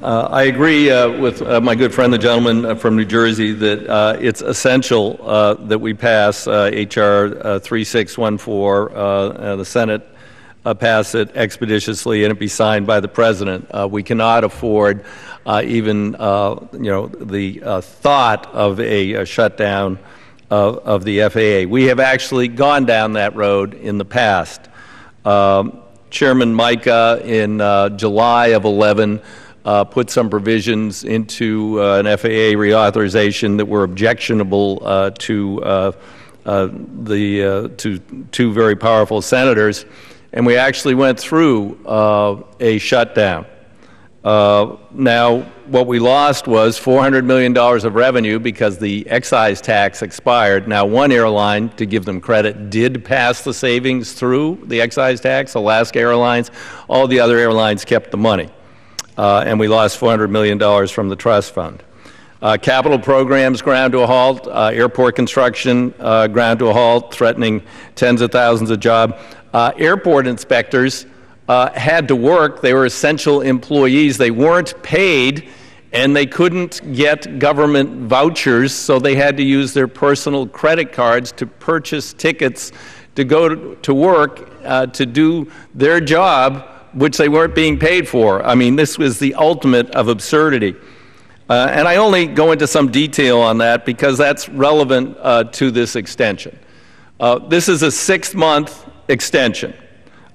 I agree with my good friend, the gentleman from New Jersey, that it's essential that we pass H.R. 3614, the Senate pass it expeditiously, and it be signed by the President. We cannot afford even the thought of a shutdown of the FAA. We have actually gone down that road in the past. Chairman Mica in July of 11 put some provisions into an FAA reauthorization that were objectionable to two very powerful senators, and we actually went through a shutdown. Now, what we lost was $400 million of revenue because the excise tax expired. Now, one airline, to give them credit, did pass the savings through the excise tax, Alaska Airlines. All the other airlines kept the money. And we lost $400 million from the trust fund. Capital programs ground to a halt, airport construction ground to a halt, threatening tens of thousands of jobs. Airport inspectors had to work. They were essential employees. They weren't paid, and they couldn't get government vouchers, so they had to use their personal credit cards to purchase tickets to go to work to do their job, which they weren't being paid for. I mean, this was the ultimate of absurdity. And I only go into some detail on that because that's relevant to this extension. This is a 6-month extension.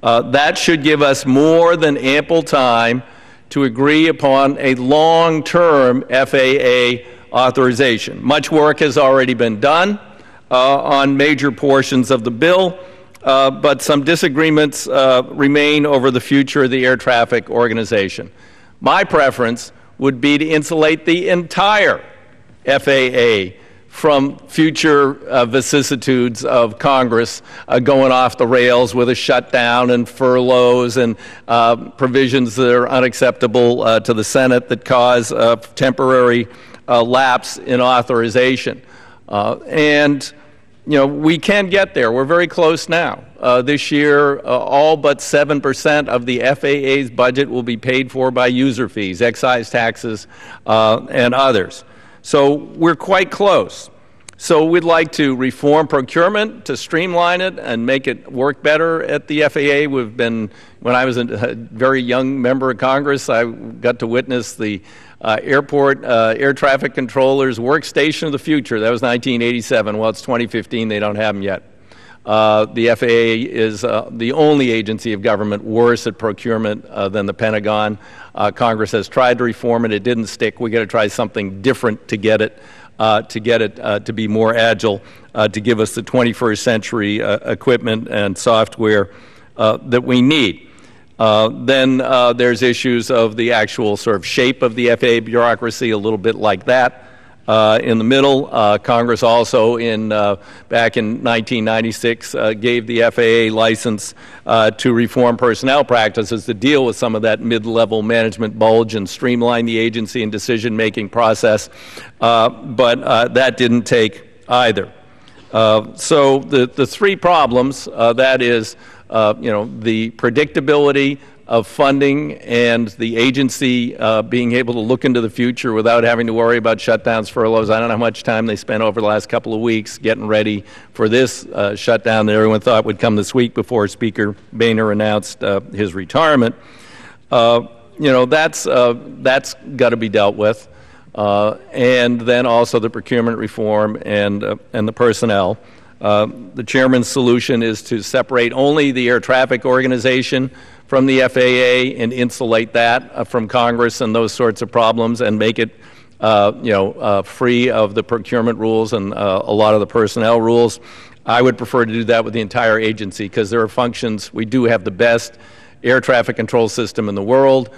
That should give us more than ample time to agree upon a long-term FAA authorization. Much work has already been done on major portions of the bill, but some disagreements remain over the future of the air traffic organization. My preference would be to insulate the entire FAA from future vicissitudes of Congress going off the rails with a shutdown and furloughs and provisions that are unacceptable to the Senate that cause temporary lapse in authorization. And we can get there. We're very close now. This year, all but 7% of the FAA's budget will be paid for by user fees, excise taxes, and others. So we're quite close. So we'd like to reform procurement to streamline it and make it work better at the FAA. When I was a very young member of Congress, I got to witness the airport air traffic controllers workstation of the future. That was 1987. Well, it's 2015. They don't have them yet. The FAA is the only agency of government worse at procurement than the Pentagon. Congress has tried to reform it. It didn't stick. We got to try something different to get it to be more agile, to give us the 21st century equipment and software that we need. Then there's issues of the actual sort of shape of the FAA bureaucracy, a little bit like that. In the middle, Congress also back in 1996 gave the FAA license to reform personnel practices to deal with some of that mid-level management bulge and streamline the agency and decision-making process, but that didn't take either. So the three problems, that is, the predictability of funding and the agency being able to look into the future without having to worry about shutdowns, furloughs. I don't know how much time they spent over the last couple of weeks getting ready for this shutdown that everyone thought would come this week before Speaker Boehner announced his retirement. That's got to be dealt with. And then also the procurement reform and the personnel. The chairman's solution is to separate only the air traffic organization from the FAA and insulate that from Congress and those sorts of problems and make it, free of the procurement rules and a lot of the personnel rules. I would prefer to do that with the entire agency because there are functions. We do have the best air traffic control system in the world.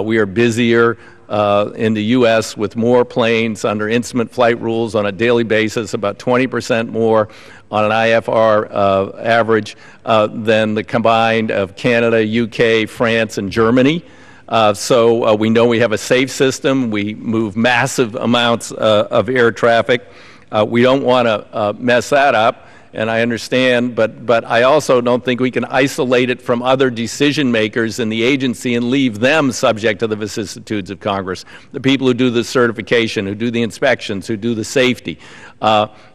We are busier in the U.S. with more planes under instrument flight rules on a daily basis, about 20% more on an IFR average than the combined of Canada, UK, France, and Germany. So we know we have a safe system. We move massive amounts of air traffic. We don't want to mess that up. and I understand, but I also don't think we can isolate it from other decision makers in the agency and leave them subject to the vicissitudes of Congress. The people who do the certification, who do the inspections, who do the safety.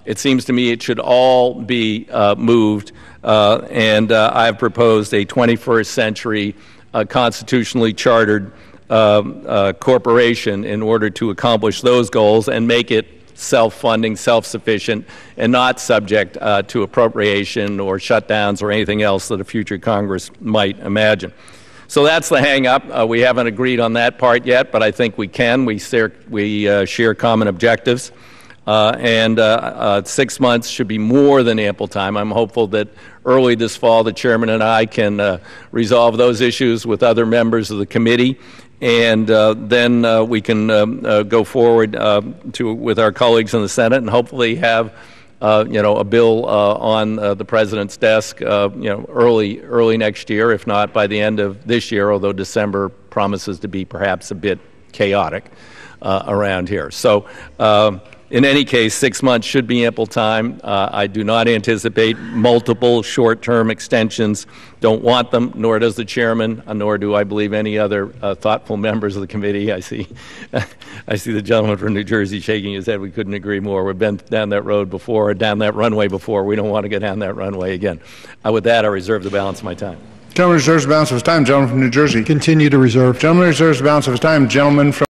It seems to me it should all be moved, and I've proposed a 21st century constitutionally chartered corporation in order to accomplish those goals and make it self-funding, self-sufficient, and not subject to appropriation or shutdowns or anything else that a future Congress might imagine. So that's the hang-up. We haven't agreed on that part yet, but I think we can. We share common objectives. And 6 months should be more than ample time. I'm hopeful that early this fall the chairman and I can resolve those issues with other members of the committee, and then we can go forward with our colleagues in the Senate and hopefully have a bill on the president's desk early next year, if not by the end of this year, although December promises to be perhaps a bit chaotic around here. So in any case, 6 months should be ample time. I do not anticipate multiple short-term extensions. Don't want them, nor does the chairman, nor do I believe any other thoughtful members of the committee. I see the gentleman from New Jersey shaking his head. We couldn't agree more. We've been down that road before, or down that runway before. We don't want to go down that runway again. With that, I reserve the balance of my time. Gentleman reserves the balance of his time. Gentleman from New Jersey. Continue to reserve. Gentleman reserves the balance of his time. Gentleman from